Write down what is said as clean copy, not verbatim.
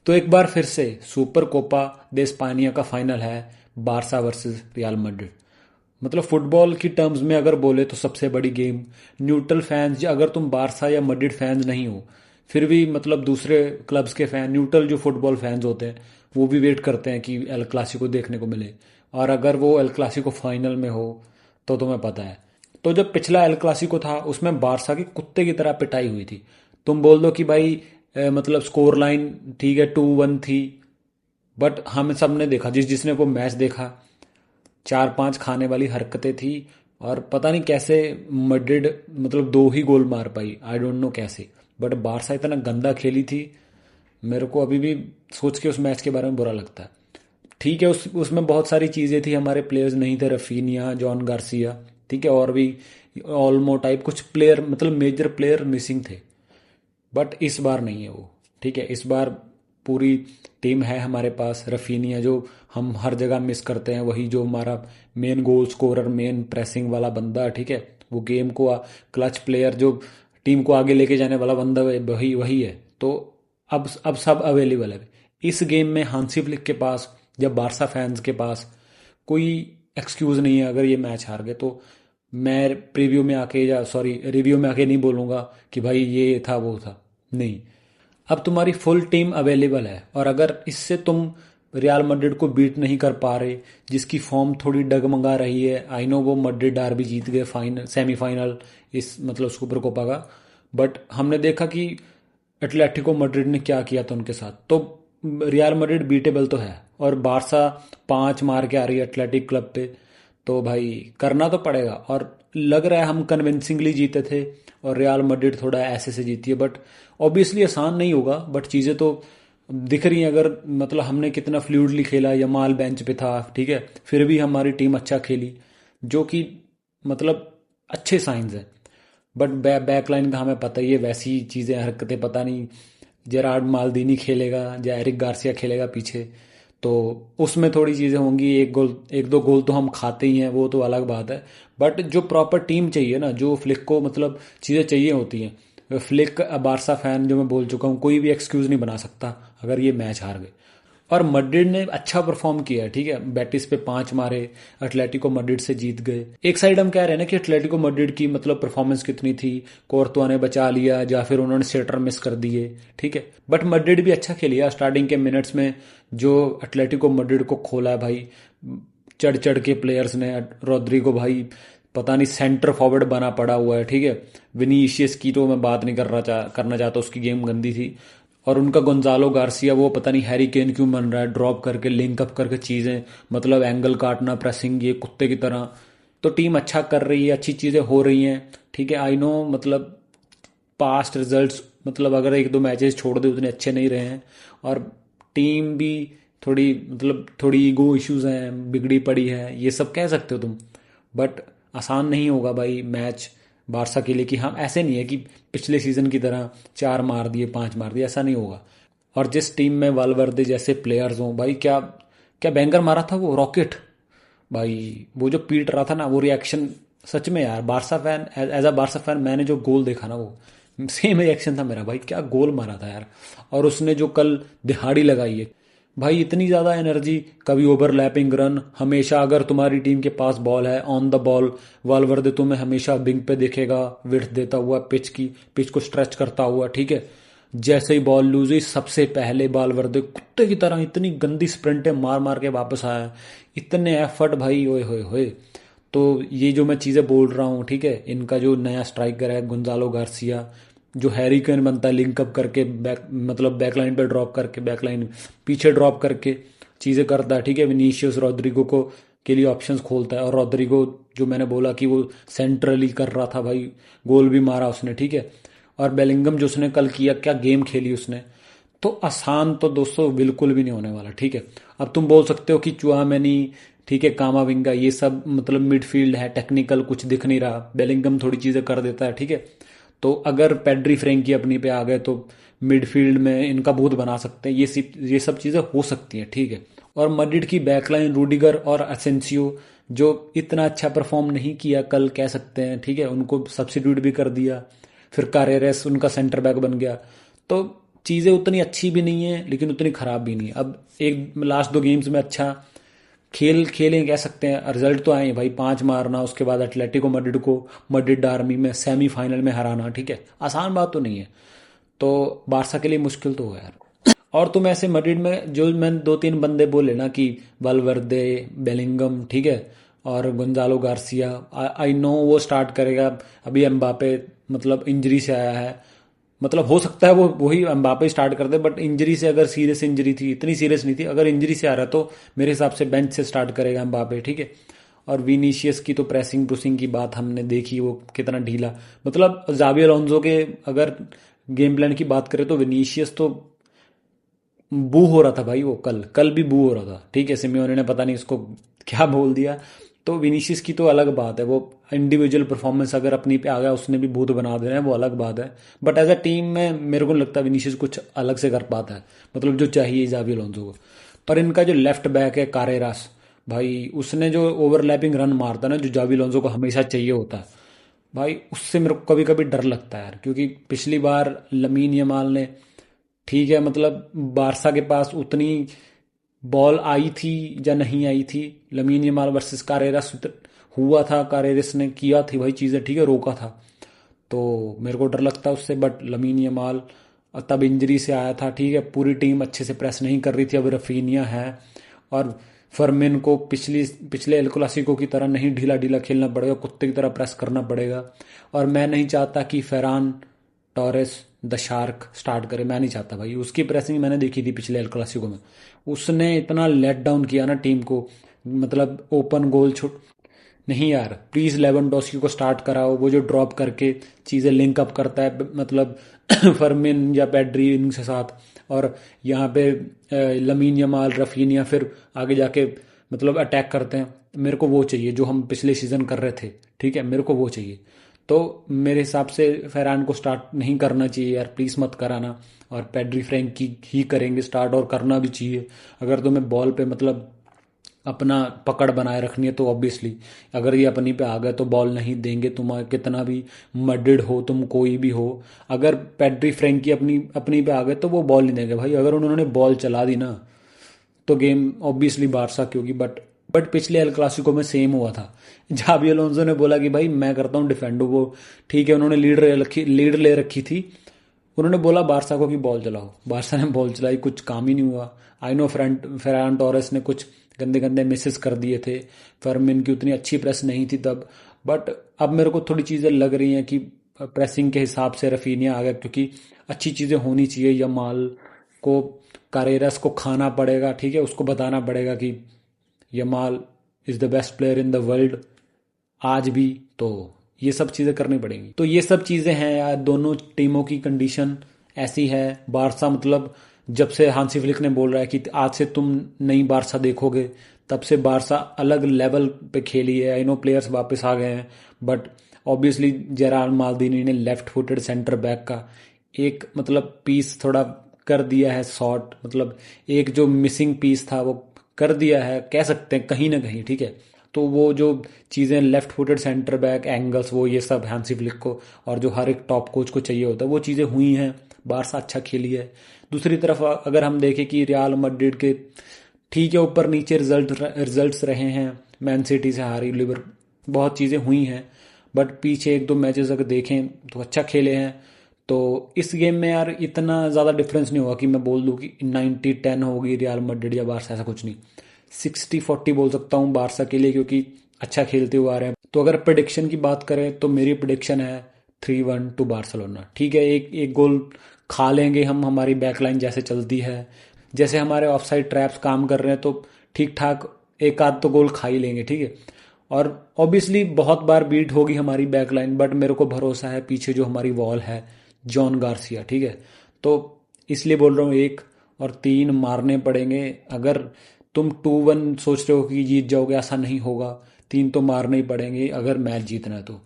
तो एक बार फिर से सुपर कोपा दे स्पानिया का फाइनल है, बारसा वर्सेस रियल मैड्रिड। मतलब फुटबॉल की टर्म्स में अगर बोले तो सबसे बड़ी गेम। न्यूट्रल फैंस, अगर तुम बारसा या मैड्रिड फैंस नहीं हो, फिर भी मतलब दूसरे क्लब्स के फैन, न्यूट्रल जो फुटबॉल फैंस होते हैं, वो भी वेट करते हैं कि एल क्लासिको देखने को मिले। और अगर वो एल क्लासिको फाइनल में हो तो तुम्हें पता है। तो जब पिछला एल क्लासिको था उसमें बारसा की कुत्ते की तरह पिटाई हुई थी। तुम बोल दो कि भाई मतलब स्कोर लाइन ठीक है 2-1 थी, बट हम सब ने देखा, जिसने वो मैच देखा, 4-5 खाने वाली हरकतें थी। और पता नहीं कैसे मैड्रिड मतलब 2 ही गोल मार पाई, आई डोंट नो कैसे। बट बारसा इतना गंदा खेली थी, मेरे को अभी भी सोच के उस मैच के बारे में बुरा लगता है। ठीक है, उसमें बहुत सारी चीज़ें थी, हमारे प्लेयर्स नहीं थे, रफीनिया, जॉन गार्सिया, ठीक है, और भी ऑल्मो टाइप कुछ प्लेयर, मतलब मेजर प्लेयर मिसिंग थे। बट इस बार नहीं है वो, ठीक है। इस बार पूरी टीम है हमारे पास। रफीनिया जो हम हर जगह मिस करते हैं, वही जो हमारा main goal scorer, main pressing वाला बंदा, ठीक है, वो गेम को क्लच प्लेयर, जो टीम को आगे लेके जाने वाला बंदा, वही वही है। तो अब सब अवेलेबल है इस गेम में। हांसी फ्लिक के पास या बारसा फैंस के पास कोई एक्सक्यूज नहीं है अगर ये मैच हार गए तो। मैं प्रीव्यू में आके, या सॉरी रिव्यू में आके नहीं बोलूंगा कि भाई ये था वो था, नहीं। अब तुम्हारी फुल टीम अवेलेबल है, और अगर इससे तुम रियल मैड्रिड को बीट नहीं कर पा रहे, जिसकी फॉर्म थोड़ी डगमगा रही है, आई नो वो मैड्रिड डार्बी जीत गए फाइनल, सेमीफाइनल इस मतलब सुपर कोपा का, बट हमने देखा कि एटलेटिको मैड्रिड ने क्या किया था उनके साथ। तो रियल मैड्रिड बीटेबल तो है, और बारसा 5 मार के आ रही है एटलेटिक क्लब पे। तो भाई करना तो पड़ेगा, और लग रहा है हम कन्विंसिंगली जीते थे, और रियल मैड्रिड थोड़ा ऐसे से जीती है। बट ऑब्वियसली आसान नहीं होगा, बट चीज़ें तो दिख रही हैं। अगर मतलब हमने कितना फ्लूइडली खेला, यमाल बेंच पे था, ठीक है, फिर भी हमारी टीम अच्छा खेली, जो कि मतलब अच्छे साइंस हैं। बट बैकलाइन का हमें पता ही है, वैसी चीज़ें, हरकतें, पता नहीं जेरार्ड माल्दीनी खेलेगा या एरिक गार्सिया खेलेगा पीछे, तो उसमें थोड़ी चीज़ें होंगी। एक गोल, एक दो गोल तो हम खाते ही हैं, वो तो अलग बात है। बट जो प्रॉपर टीम चाहिए ना, जो फ्लिक को मतलब चीज़ें चाहिए होती हैं, फ्लिक बारसा फैन जो मैं बोल चुका हूँ, कोई भी एक्सक्यूज़ नहीं बना सकता अगर ये मैच हार गए। और मैड्रिड ने अच्छा परफॉर्म किया है, ठीक है, बेटिस पे 5 मारे, एटलेटिको मैड्रिड से जीत गए। एक साइड हम कह रहे हैं ना कि एटलेटिको मैड्रिड की मतलब परफॉर्मेंस कितनी थी, कोर्तुआ ने बचा लिया या फिर उन्होंने सेटर मिस कर दिए, ठीक है, बट मैड्रिड भी अच्छा खेली है स्टार्टिंग के मिनट्स में। जो एटलेटिको मैड्रिड को खोला है भाई, चढ़ चढ़ के प्लेयर्स ने। रोड्रिगो भाई पता नहीं सेंटर फॉरवर्ड बना पड़ा हुआ है, ठीक है। विनीशियस की तो मैं बात नहीं करना चाहता, उसकी गेम गंदी थी। और उनका गोंजालो गार्सिया, वो पता नहीं हैरी केन क्यों बन रहा है, ड्रॉप करके लिंक अप करके चीज़ें, मतलब एंगल काटना, प्रेसिंग, ये कुत्ते की तरह। तो टीम अच्छा कर रही है, अच्छी चीज़ें हो रही हैं, ठीक है, आई नो। मतलब पास्ट रिजल्ट्स, मतलब अगर एक दो मैचेस छोड़ दे उतने अच्छे नहीं रहे हैं, और टीम भी थोड़ी मतलब थोड़ी ईगो इश्यूज हैं, बिगड़ी पड़ी है, ये सब कह सकते हो तुम। बट आसान नहीं होगा भाई मैच बारसा के लिए, कि हम ऐसे नहीं है कि पिछले सीजन की तरह 4 मार दिए, 5 मार दिए, ऐसा नहीं होगा। और जिस टीम में वालवर्दे जैसे प्लेयर्स हों भाई, क्या क्या बैंगर मारा था वो रॉकेट भाई, वो जो पीट रहा था ना, वो रिएक्शन, सच में यार, Barca fan, as a Barca fan, मैंने जो गोल देखा ना, वो सेम रिएक्शन था मेरा भाई, क्या गोल मारा था यार। और उसने जो कल दिहाड़ी लगाई है भाई, इतनी ज़्यादा एनर्जी, कभी ओवरलैपिंग रन, हमेशा अगर तुम्हारी टीम के पास बॉल है ऑन द बॉल, वालवर्दे तुम्हें हमेशा विंग पे दिखेगा, विड्थ देता हुआ, पिच को स्ट्रेच करता हुआ, ठीक है। जैसे ही बॉल लूज हुई, सबसे पहले वालवर्दे कुत्ते की तरह इतनी गंदी स्प्रिंटें मार मार के वापस आया, इतने एफर्ट भाई, ओए होए होए। तो ये जो मैं चीज़ें बोल रहा हूँ, ठीक है, इनका जो नया स्ट्राइकर है गोंजालो गार्सिया, जो हैरी केन बनता है लिंक अप करके, बैक मतलब बैकलाइन पे ड्रॉप करके, बैकलाइन पीछे ड्रॉप करके चीज़ें करता है, ठीक है। विनीशियस रोड्रिगो को के लिए ऑप्शंस खोलता है, और रोड्रिगो जो मैंने बोला कि वो सेंट्रली कर रहा था भाई, गोल भी मारा उसने, ठीक है। और बेलिंगम जो उसने कल किया, क्या गेम खेली उसने। तो आसान तो दोस्तों बिल्कुल भी नहीं होने वाला, ठीक है। अब तुम बोल सकते हो कि चुआमेनी, ठीक है, कामाविंगा, ये सब मतलब मिडफील्ड है, टेक्निकल कुछ दिख नहीं रहा, बेलिंगम थोड़ी चीज़ें कर देता है, ठीक है। तो अगर पेड्री फ्रेंकी अपनी पे आ गए तो मिडफील्ड में इनका भूत बना सकते हैं, ये सब चीज़ें हो सकती हैं, ठीक है। और मैड्रिड की बैकलाइन, रूडिगर और असेंसियो, जो इतना अच्छा परफॉर्म नहीं किया कल, कह सकते हैं, ठीक है, उनको सब्सिट्यूट भी कर दिया, फिर कारेरेस उनका सेंटर बैक बन गया। तो चीज़ें उतनी अच्छी भी नहीं है लेकिन उतनी ख़राब भी नहीं है। अब एक लास्ट दो गेम्स में अच्छा खेल खेलें कह सकते हैं, रिजल्ट तो आए भाई, 5 मारना, उसके बाद एटलेटिको मैड्रिड को मैड्रिड आर्मी में सेमीफाइनल में हराना, ठीक है, आसान बात तो नहीं है। तो बारसा के लिए मुश्किल तो है यार। और तुम ऐसे मैड्रिड में जो मैंने दो तीन बंदे बोले ना कि वलवर्दे, बेलिंगम, ठीक है, और गोंजालो गार्सिया, आई नो वो स्टार्ट करेगा। अभी एम्बापे मतलब इंजरी से आया है, मतलब हो सकता है वो वही एम्बापे स्टार्ट कर दे, बट इंजरी से, अगर सीरियस इंजरी थी, इतनी सीरियस नहीं थी, अगर इंजरी से आ रहा है तो मेरे हिसाब से बेंच से स्टार्ट करेगा एम्बापे, ठीक है। और विनीशियस की तो प्रेसिंग प्रूसिंग की बात हमने देखी, वो कितना ढीला, मतलब जावी अलोंसो के अगर गेम प्लान की बात करें तो विनीशियस तो बू हो रहा था भाई, वो कल कल भी बू हो रहा था, ठीक है। सिमियोने ने पता नहीं उसको क्या बोल दिया। तो विनीसियस की तो अलग बात है, वो इंडिविजुअल परफॉर्मेंस अगर अपनी पे आ गया, उसने भी भूत बना देना है, वो अलग बात है। बट एज अ टीम में मेरे को नहीं लगता विनीसियस कुछ अलग से कर पाता है, मतलब जो चाहिए जावी अलोंसो को। पर इनका जो लेफ्ट बैक है कारेरास, भाई उसने जो ओवरलैपिंग रन मारता है ना, जो जावी अलोंसो को हमेशा चाहिए होता है, भाई उससे मेरे को कभी कभी डर लगता है यार। क्योंकि पिछली बार लमीन यमाल ने, ठीक है, मतलब बारसा के पास उतनी बॉल आई थी या नहीं आई थी, लमीन यमाल वर्सेस कारेरस हुआ था, कारेरस ने किया थी भाई चीज़ें, ठीक है, रोका था। तो मेरे को डर लगता है उससे। बट लमीन यमाल तब इंजरी से आया था, ठीक है, पूरी टीम अच्छे से प्रेस नहीं कर रही थी, अब रफीनिया है। और फरमिन को पिछले एल क्लासिको की तरह नहीं ढीला ढीला खेलना पड़ेगा, कुत्ते की तरह प्रेस करना पड़ेगा। और मैं नहीं चाहता कि Ferran Torres the shark start करे, मैं नहीं चाहता भाई। उसकी प्रेसिंग मैंने देखी थी पिछले एल क्लासिको में, उसने इतना लेट डाउन किया ना टीम को, मतलब ओपन गोल छुट नहीं यार, प्लीज लेवेंडोस्की को स्टार्ट कराओ, वो जो ड्रॉप करके चीज़ें लिंक अप करता है, मतलब फरमिन या पेड्री इनके साथ, और यहाँ पे लमीन यमाल, रफीनिया, फिर आगे जाके मतलब अटैक करते हैं। मेरे को वो चाहिए जो हम पिछले सीजन कर रहे थे, ठीक है, मेरे को वो चाहिए। तो मेरे हिसाब से फरहान को स्टार्ट नहीं करना चाहिए यार, प्लीज़ मत कराना। और पेड्री फ्रैंक की ही करेंगे स्टार्ट, और करना भी चाहिए। अगर तुम्हें बॉल पे मतलब अपना पकड़ बनाए रखनी है तो ऑब्वियसली, अगर ये अपनी पे आ गए तो बॉल नहीं देंगे, तुम कितना भी मडिड हो, तुम कोई भी हो, अगर पेड्री फ्रैंकी अपनी अपनी पे आ गए तो वो बॉल नहीं देंगे भाई। अगर उन्होंने बॉल चला दी ना तो गेम ऑब्वियसली बारसा की होगी। बट पिछले एल क्लासिको में सेम हुआ था। जावी अलोंसो ने बोला कि भाई मैं करता हूँ डिफेंडो वो, ठीक है, उन्होंने लीड ले रखी थी, उन्होंने बोला बारसा को कि बॉल चलाओ, बारसा ने बॉल चलाई, कुछ काम ही नहीं हुआ। आई नो फेरान टोरेस ने कुछ गंदे गंदे मिसेस कर दिए थे, फर्मिन की उतनी अच्छी प्रेस नहीं थी तब। बट अब मेरे को थोड़ी चीज़ें लग रही हैं कि प्रेसिंग के हिसाब से रफीनिया आ गया, क्योंकि अच्छी चीज़ें होनी चाहिए। यमाल को, कारेरस को खाना पड़ेगा, ठीक है, उसको बताना पड़ेगा कि Yamal is the best player in the world आज भी। तो ये सब चीज़ें करनी पड़ेंगी। तो ये सब चीज़ें हैं यार, दोनों टीमों की कंडीशन ऐसी है। बारसा मतलब जब से हांसी फ्लिक ने बोल रहा है कि आज से तुम नई बारसा देखोगे, तब से बारसा अलग लेवल पे खेली है। आई नो प्लेयर्स वापस आ गए हैं, बट ऑब्वियसली जेराल्ड माल्दीनी ने लेफ्ट फुटेड सेंटर बैक का एक मतलब पीस थोड़ा कर दिया है शॉर्ट, मतलब एक जो मिसिंग पीस था वो कर दिया है, कह सकते हैं कहीं ना कहीं, ठीक है। तो वो जो चीज़ें left footed centre back angles, वो ये सब हैंसी फ्लिक को और जो हर एक टॉप कोच को चाहिए होता है, वो चीज़ें हुई हैं। बारसा अच्छा खेली है। दूसरी तरफ अगर हम देखें कि रियाल मैड्रिड के, ठीक है, ऊपर नीचे रिजल्ट्स रहे हैं, मैन सिटी से हारी, लिवर, बहुत चीज़ें हुई हैं। बट पीछे एक दो मैचेस अगर देखें तो अच्छा खेले हैं। तो इस गेम में यार इतना ज़्यादा डिफरेंस नहीं होगा कि मैं बोल दूँ कि 90-10 होगी रियल मैड्रिड या बारसा, ऐसा कुछ नहीं। 60-40 बोल सकता हूँ बारसा के लिए, क्योंकि अच्छा खेलते हुए आ रहे हैं। तो अगर प्रेडिक्शन की बात करें तो मेरी प्रेडिक्शन है 3-1 टू बार्सिलोना, ठीक है। एक एक गोल खा लेंगे हम, हमारी बैकलाइन जैसे चलती है, जैसे हमारे ऑफसाइड ट्रैप्स काम कर रहे हैं, तो ठीक ठाक एक आध तो गोल खा ही लेंगे, ठीक है। और ऑब्वियसली बहुत बार बीट होगी हमारी बैकलाइन, बट मेरे को भरोसा है पीछे जो हमारी वॉल है, जॉन गार्सिया, ठीक है। तो इसलिए बोल रहा हूँ 1 और 3 मारने पड़ेंगे। अगर तुम 2-1 सोच रहे हो कि जीत जाओगे, ऐसा नहीं होगा, 3 तो मारने ही पड़ेंगे अगर मैच जीतना है तो।